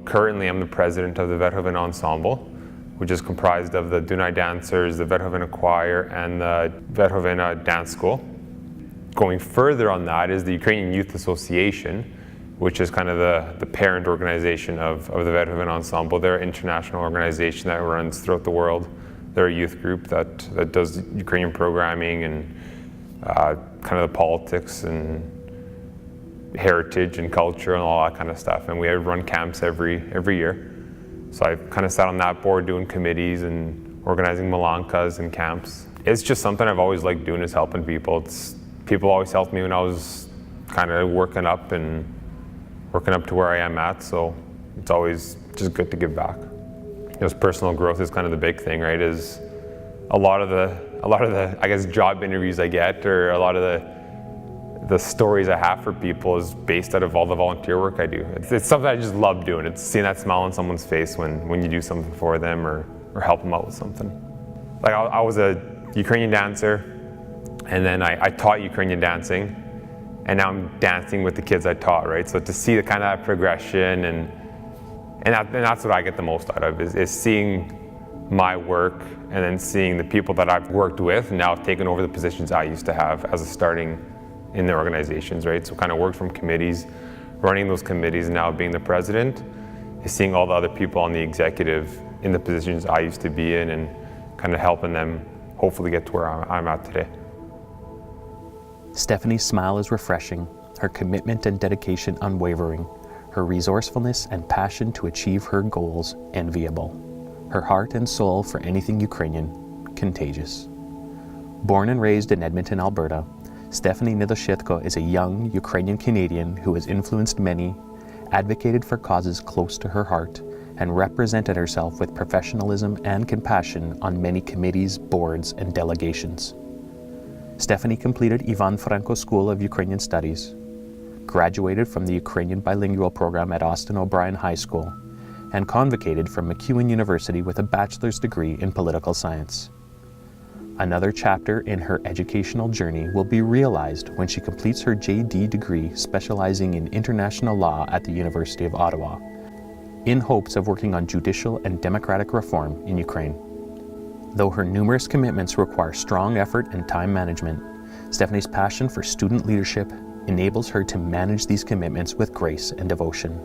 Currently, I'm the president of the Beethoven Ensemble, which is comprised of the Dunai dancers, the Beethoven choir, and the Beethoven dance school. Going further on that is the Ukrainian Youth Association, which is kind of the parent organization of the Beethoven Ensemble. They're an international organization that runs throughout the world. They're a youth group that does Ukrainian programming and kind of the politics and heritage and culture and all that kind of stuff. And we run camps every year. So I've kind of sat on that board doing committees and organizing malankas and camps. It's just something I've always liked doing, is helping people. People always helped me when I was kind of working up to where I am at. So it's always just good to give back. Just personal growth is kind of the big thing, right? Is a lot of the I guess job interviews I get, or a lot of the stories I have for people, is based out of all the volunteer work I do. It's something I just love doing. It's seeing that smile on someone's face when you do something for them or help them out with something. Like I was a Ukrainian dancer, and then I taught Ukrainian dancing, and now I'm dancing with the kids I taught, right? So to see the kind of progression and that's what I get the most out of, is seeing my work and then seeing the people that I've worked with now taking over the positions I used to have as a starting in their organizations, right? So kind of worked from committees, running those committees, and now being the president, is seeing all the other people on the executive in the positions I used to be in and kind of helping them hopefully get to where I'm at today. Stephanie's smile is refreshing, her commitment and dedication unwavering, her resourcefulness and passion to achieve her goals enviable, her heart and soul for anything Ukrainian contagious. Born and raised in Edmonton, Alberta, Stephanie Nidoshetko is a young Ukrainian Canadian who has influenced many, advocated for causes close to her heart, and represented herself with professionalism and compassion on many committees, boards, and delegations. Stephanie completed Ivan Franko School of Ukrainian Studies, graduated from the Ukrainian bilingual program at Austin O'Brien High School, and convocated from MacEwan University with a bachelor's degree in political science. Another chapter in her educational journey will be realized when she completes her JD degree specializing in international law at the University of Ottawa, in hopes of working on judicial and democratic reform in Ukraine. Though her numerous commitments require strong effort and time management, Stephanie's passion for student leadership enables her to manage these commitments with grace and devotion.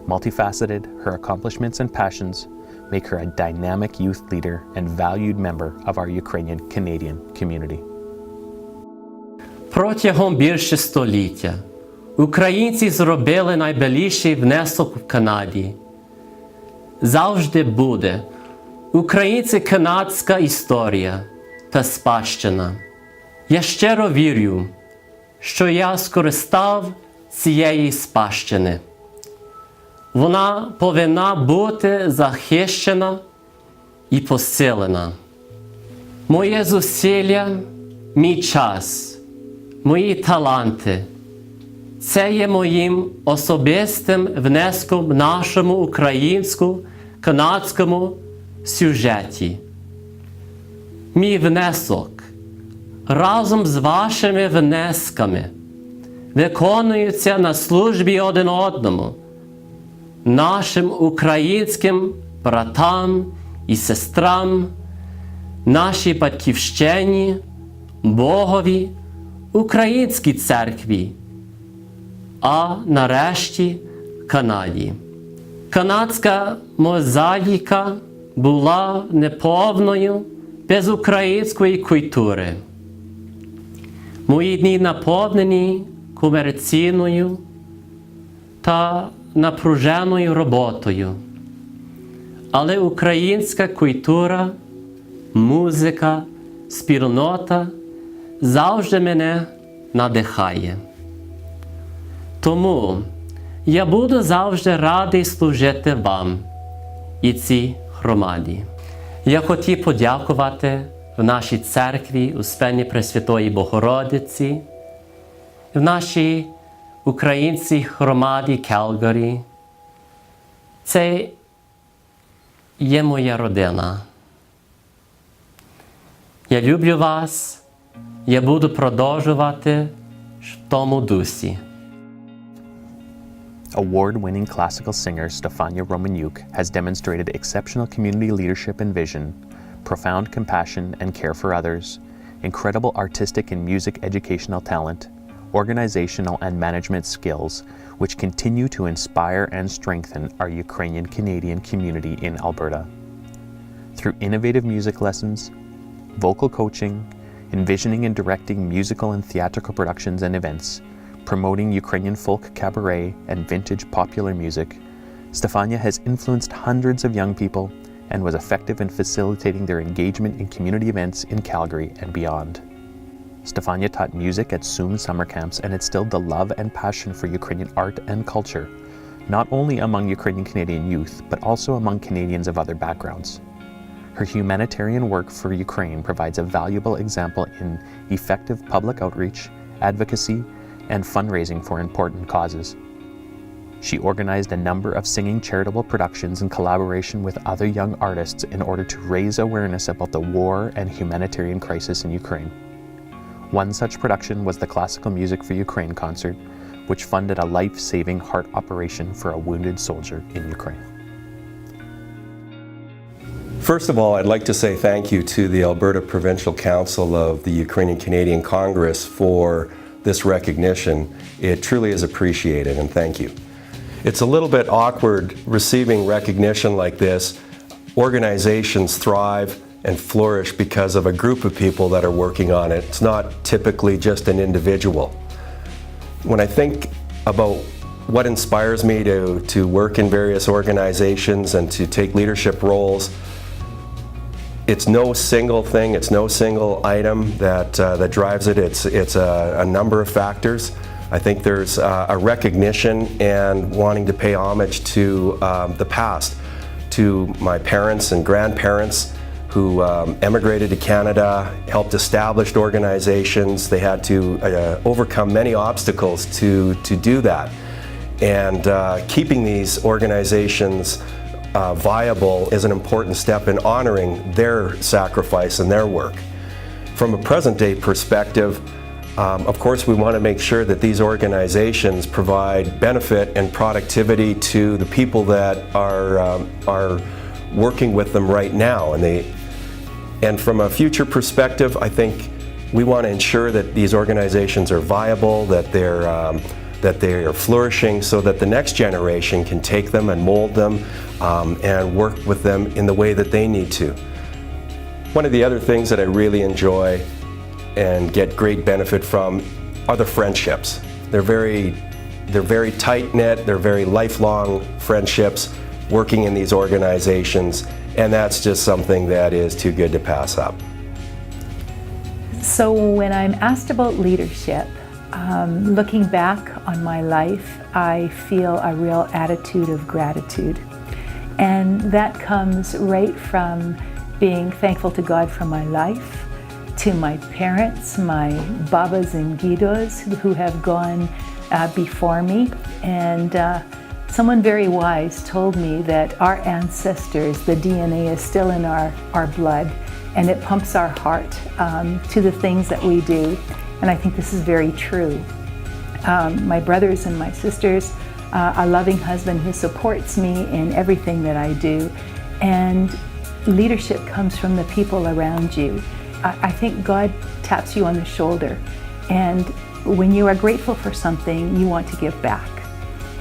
Multifaceted, her accomplishments and passions make her a dynamic youth leader and valued member of our Ukrainian Canadian community. Протягом більше століття українці зробили найбільший внесок в Канаді. Завжди буде українсько-канадська історія та спадщина. Я щиро вірю, що я скористав цієї спадщини. Вона повинна бути захищена і посилена. Моє зусилля, мій час, мої таланти – це є моїм особистим внеском в нашому українсько-канадському сюжеті. Мій внесок разом з вашими внесками виконується на службі один одному, нашим українським братам і сестрам, нашій батьківщині, Богові, Українській церкві, а нарешті Канаді. Канадська мозаїка була неповною без української культури. Мої дні наповнені комерційною та напруженою роботою. Але українська культура, музика, спільнота завжди мене надихає. Тому я буду завжди радий служити вам і цій громаді. Я хотів подякувати в нашій церкві Успенні Пресвятої Богородиці, в нашій українській громаді Calgary. Це є моя родина. Я люблю вас, я буду продовжувати в тому дусі. Award-winning classical singer Stefania Romaniuk has demonstrated exceptional community leadership and vision, profound compassion and care for others, incredible artistic and music educational talent, organizational and management skills, which continue to inspire and strengthen our Ukrainian Canadian community in Alberta. Through innovative music lessons, vocal coaching, envisioning and directing musical and theatrical productions and events, promoting Ukrainian folk cabaret and vintage popular music, Stefania has influenced hundreds of young people and was effective in facilitating their engagement in community events in Calgary and beyond. Stefania taught music at SUM summer camps and instilled the love and passion for Ukrainian art and culture, not only among Ukrainian Canadian youth, but also among Canadians of other backgrounds. Her humanitarian work for Ukraine provides a valuable example in effective public outreach, advocacy, and fundraising for important causes. She organized a number of singing charitable productions in collaboration with other young artists in order to raise awareness about the war and humanitarian crisis in Ukraine. One such production was the Classical Music for Ukraine concert, which funded a life-saving heart operation for a wounded soldier in Ukraine. First of all, I'd like to say thank you to the Alberta Provincial Council of the Ukrainian Canadian Congress for this recognition. It truly is appreciated, and thank you. It's a little bit awkward receiving recognition like this. Organizations thrive and flourish because of a group of people that are working on it. It's not typically just an individual. When I think about what inspires me to work in various organizations and to take leadership roles, it's no single thing, it's no single item that drives it. It's a number of factors. I think there's a recognition and wanting to pay homage to the past, to my parents and grandparents who emigrated to Canada, helped establish organizations. They had to overcome many obstacles to do that. And keeping these organizations viable is an important step in honoring their sacrifice and their work. From a present-day perspective, of course, we want to make sure that these organizations provide benefit and productivity to the people that are working with them right now. And from a future perspective, I think we want to ensure that these organizations are viable, that they are flourishing, so that the next generation can take them and mold them and work with them in the way that they need to. One of the other things that I really enjoy and get great benefit from are the friendships. They're very tight-knit, they're very lifelong friendships working in these organizations, and that's just something that is too good to pass up. So when I'm asked about leadership, looking back on my life, I feel a real attitude of gratitude. And that comes right from being thankful to God for my life, to my parents, my babas and gidos who have gone before me. And someone very wise told me that our ancestors, the DNA is still in our blood, and it pumps our heart to the things that we do. And I think this is very true. My brothers and my sisters, a loving husband who supports me in everything that I do, and leadership comes from the people around you. I think God taps you on the shoulder, and when you are grateful for something, you want to give back.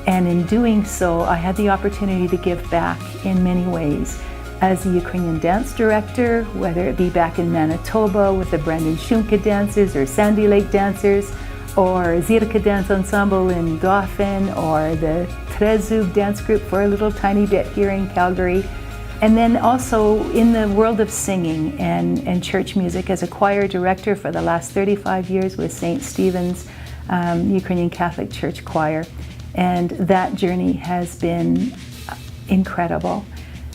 And in doing so, I had the opportunity to give back in many ways. As a Ukrainian dance director, whether it be back in Manitoba with the Brendan Shunka dancers or Sandy Lake dancers, or Zirka Dance Ensemble in Dauphin, or the Trezub dance group for a little tiny bit here in Calgary. And then also in the world of singing and church music as a choir director for the last 35 years with St. Stephen's Ukrainian Catholic Church Choir. And that journey has been incredible.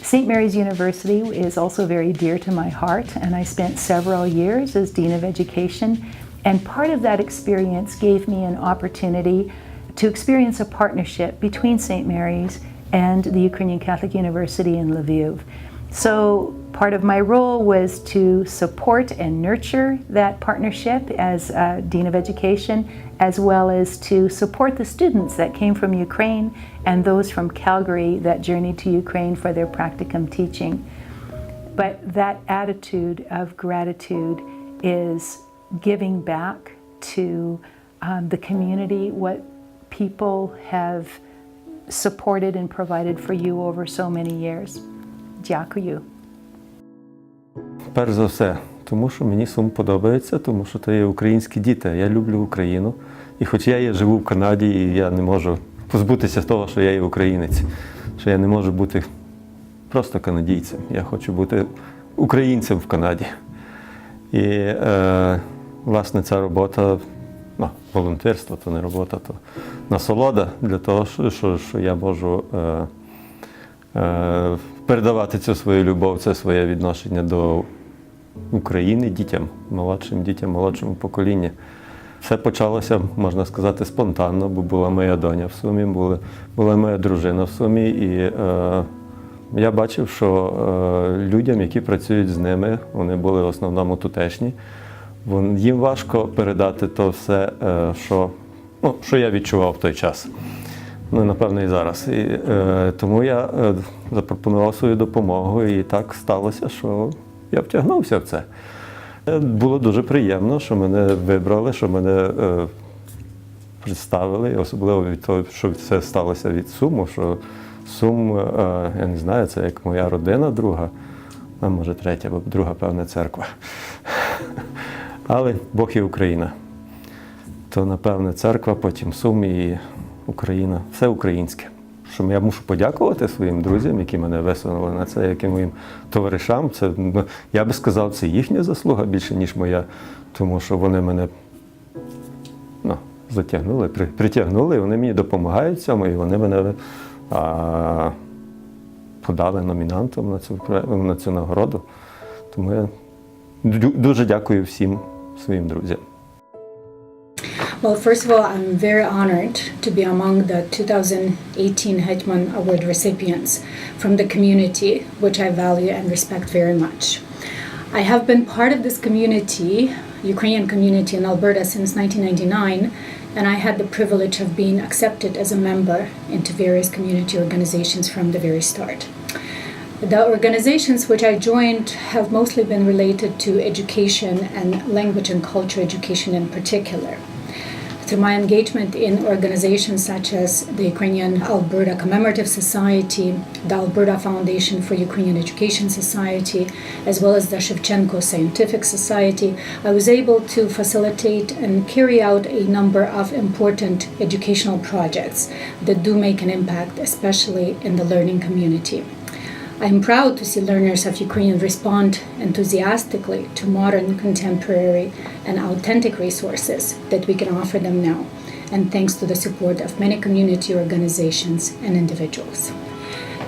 St. Mary's University is also very dear to my heart, and I spent several years as Dean of Education. And part of that experience gave me an opportunity to experience a partnership between St. Mary's and the Ukrainian Catholic University in Lviv. So part of my role was to support and nurture that partnership as Dean of Education, as well as to support the students that came from Ukraine and those from Calgary that journeyed to Ukraine for their practicum teaching. But that attitude of gratitude is giving back to the community what people have supported and provided for you over so many years. Дякую. Перш за все, тому що мені Сум подобається, тому що це є українські діти. Я люблю Україну. І хоч я живу в Канаді, і я не можу позбутися того, що я є українець, що я не можу бути просто канадійцем. Я хочу бути українцем в Канаді. І, власне, ця робота, волонтерство, то не робота, то насолода для того, що я можу передавати цю свою любов, це своє відношення до України дітям, молодшим дітям, молодшому поколінню. Все почалося, можна сказати, спонтанно, бо була моя доня в Сумі, була моя дружина в Сумі, і я бачив, що людям, які працюють з ними, вони були в основному тутешні, їм важко передати то все, що я відчував в той час. Ну, напевно, і зараз. І, тому я запропонував свою допомогу, і так сталося, що я втягнувся в це. Було дуже приємно, що мене вибрали, що мене представили, і особливо від того, що це сталося від Суму, що Сум, я не знаю, це як моя родина друга, а може третя, бо друга, певна, церква. Але Бог і Україна. То, напевне, церква, потім Сум і Україна. Все українське. Що я мушу подякувати своїм друзям, які мене висунули на це, яким моїм товаришам. Це, я би сказав, це їхня заслуга більше, ніж моя, тому що вони мене затягнули, притягнули, і вони мені допомагають цьому, і вони мене подали номінантом на цю нагороду. Тому я дуже дякую всім своїм друзям. Well, first of all, I'm very honored to be among the 2018 Hetman Award recipients from the community, which I value and respect very much. I have been part of this community, Ukrainian community in Alberta, since 1999, and I had the privilege of being accepted as a member into various community organizations from the very start. The organizations which I joined have mostly been related to education and language and culture education in particular. Through my engagement in organizations such as the Ukrainian Alberta Commemorative Society, the Alberta Foundation for Ukrainian Education Society, as well as the Shevchenko Scientific Society, I was able to facilitate and carry out a number of important educational projects that do make an impact, especially in the learning community. I am proud to see learners of Ukrainian respond enthusiastically to modern, contemporary, and authentic resources that we can offer them now, and thanks to the support of many community organizations and individuals.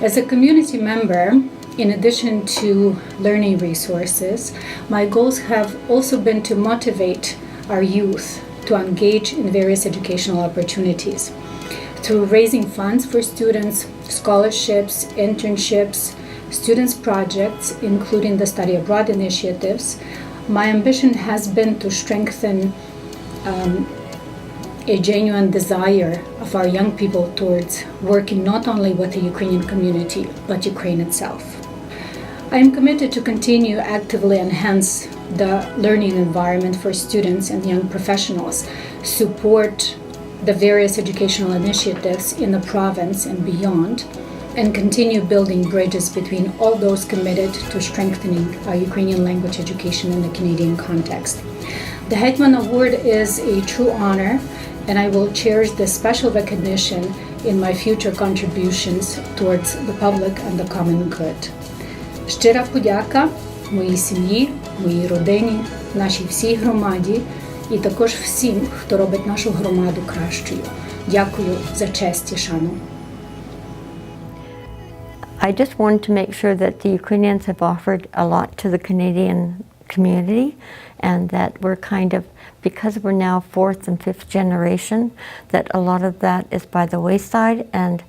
As a community member, in addition to learning resources, my goals have also been to motivate our youth to engage in various educational opportunities. Through raising funds for students, scholarships, internships, students' projects, including the study abroad initiatives, my ambition has been to strengthen a genuine desire of our young people towards working not only with the Ukrainian community, but Ukraine itself. I am committed to continue actively enhance the learning environment for students and young professionals, support the various educational initiatives in the province and beyond, and continue building bridges between all those committed to strengthening our Ukrainian language education in the Canadian context. The Hetman Award is a true honor, and I will cherish this special recognition in my future contributions towards the public and the common good. Щира подяка моїй сім'ї, моїй родині, нашій всій громаді і також всім, хто робить нашу громаду кращою. Дякую за честь і шану. I just wanted to make sure that the Ukrainians have offered a lot to the Canadian community, and that we're kind of, because we're now 4th and 5th generation, that a lot of that is by the wayside. And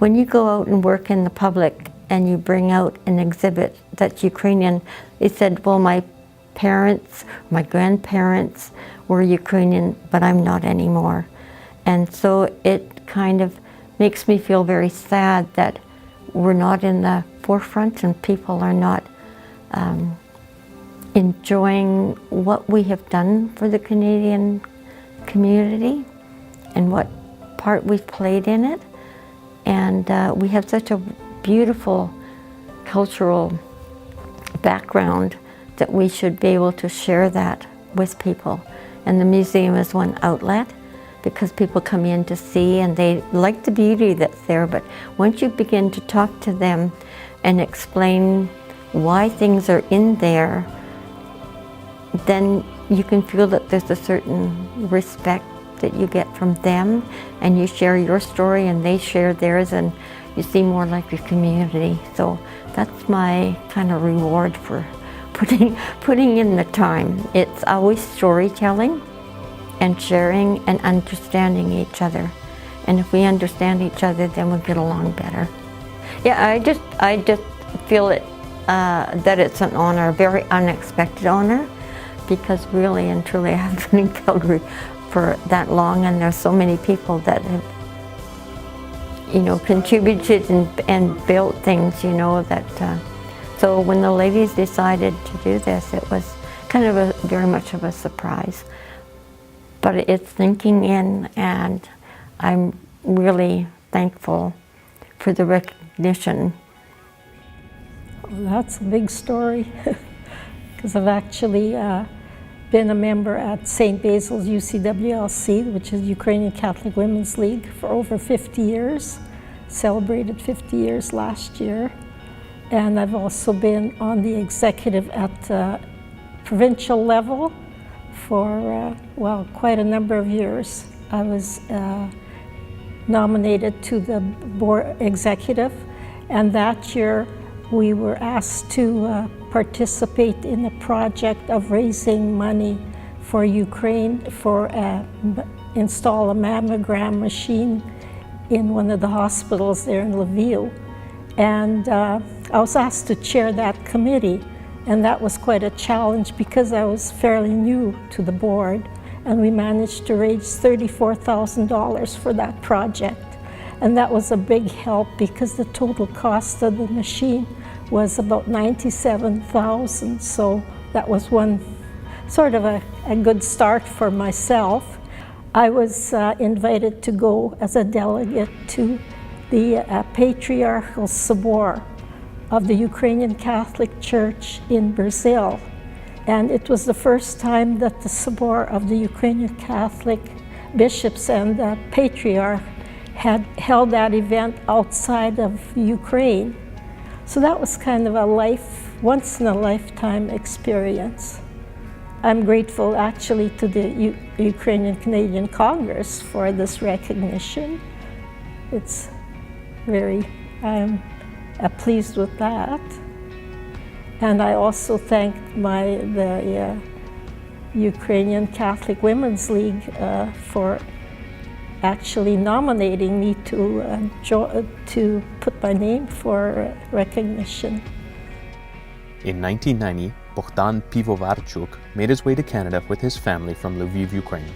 when you go out and work in the public and you bring out an exhibit that's Ukrainian. They said, well, my parents, my grandparents were Ukrainian, but I'm not anymore. And so it kind of makes me feel very sad that we're not in the forefront and people are not enjoying what we have done for the Canadian community and what part we've played in it. And we have such a beautiful cultural background that we should be able to share that with people. And the museum is one outlet because people come in to see and they like the beauty that's there, but once you begin to talk to them and explain why things are in there, then you can feel that there's a certain respect that you get from them, and you share your story and they share theirs, and you see more like your community. So that's my kind of reward for putting in the time. It's always storytelling and sharing and understanding each other. And if we understand each other, then we'll get along better. Yeah, I just feel it that it's an honor, a very unexpected honor, because really and truly I have been in Calgary for that long, and there's so many people that have, contributed and built things, that. So when the ladies decided to do this, it was kind of very much of a surprise. But it's sinking in, and I'm really thankful for the recognition. Well, that's a big story, because I've actually been a member at St. Basil's UCWLC, which is Ukrainian Catholic Women's League, for over 50 years. Celebrated 50 years last year. And I've also been on the executive at provincial level for, quite a number of years. I was nominated to the board executive, and that year we were asked to participate in a project of raising money for Ukraine for install a mammogram machine in one of the hospitals there in Lviv. And I was asked to chair that committee, and that was quite a challenge because I was fairly new to the board, and we managed to raise $34,000 for that project. And that was a big help because the total cost of the machine was about $97,000, so that was one sort of a good start for myself. I was invited to go as a delegate to the Patriarchal Sobor of the Ukrainian Catholic Church in Brazil. And it was the first time that the Sobor of the Ukrainian Catholic bishops and the Patriarch had held that event outside of Ukraine. So that was kind of a once-in-a-lifetime experience. I'm grateful actually to the Ukrainian Canadian Congress for this recognition. It's I'm pleased with that. And I also thank the Ukrainian Catholic Women's League for actually nominating me to put my name for recognition. In 1990, Bogdan Pivovarchuk made his way to Canada with his family from Lviv, Ukraine.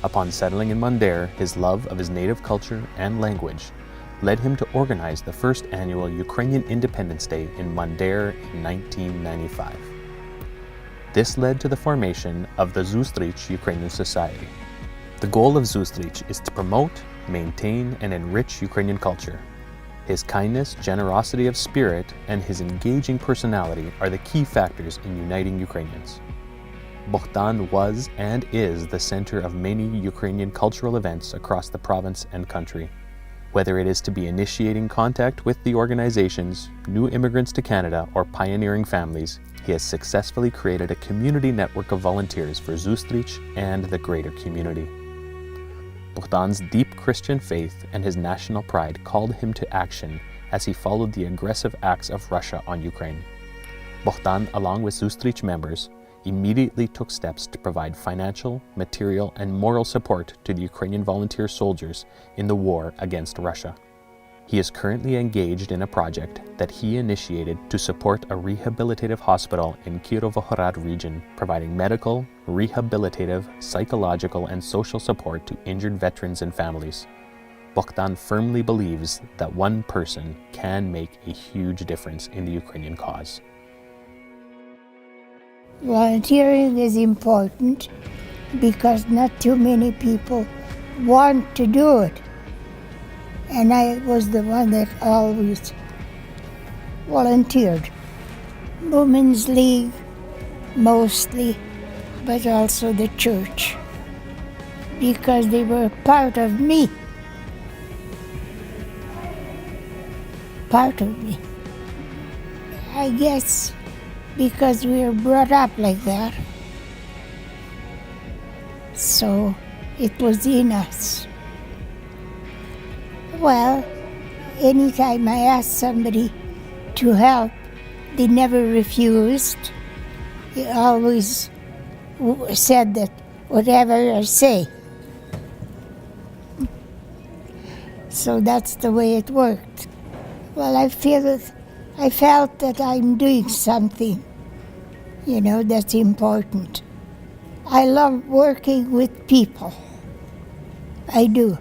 Upon settling in Mundare, his love of his native culture and language led him to organize the first annual Ukrainian Independence Day in Mundare in 1995. This led to the formation of the Zustrich Ukrainian Society. The goal of Zustrich is to promote, maintain, and enrich Ukrainian culture. His kindness, generosity of spirit, and his engaging personality are the key factors in uniting Ukrainians. Bogdan was and is the center of many Ukrainian cultural events across the province and country. Whether it is to be initiating contact with the organizations, new immigrants to Canada, or pioneering families, he has successfully created a community network of volunteers for Zustrich and the greater community. Bogdan's deep Christian faith and his national pride called him to action as he followed the aggressive acts of Russia on Ukraine. Bogdan, along with Zustrich members, immediately took steps to provide financial, material, and moral support to the Ukrainian volunteer soldiers in the war against Russia. He is currently engaged in a project that he initiated to support a rehabilitative hospital in Kirovohrad region, providing medical, rehabilitative, psychological, and social support to injured veterans and families. Bogdan firmly believes that one person can make a huge difference in the Ukrainian cause. Volunteering is important because not too many people want to do it. And I was the one that always volunteered. Women's League mostly, but also the church, because they were part of me. Part of me. I guess because we were brought up like that. So it was in us. Well, anytime I asked somebody to help, they never refused. They always said that whatever I say. So that's the way it worked. Well, I felt that I'm doing something, that's important. I love working with people. I do.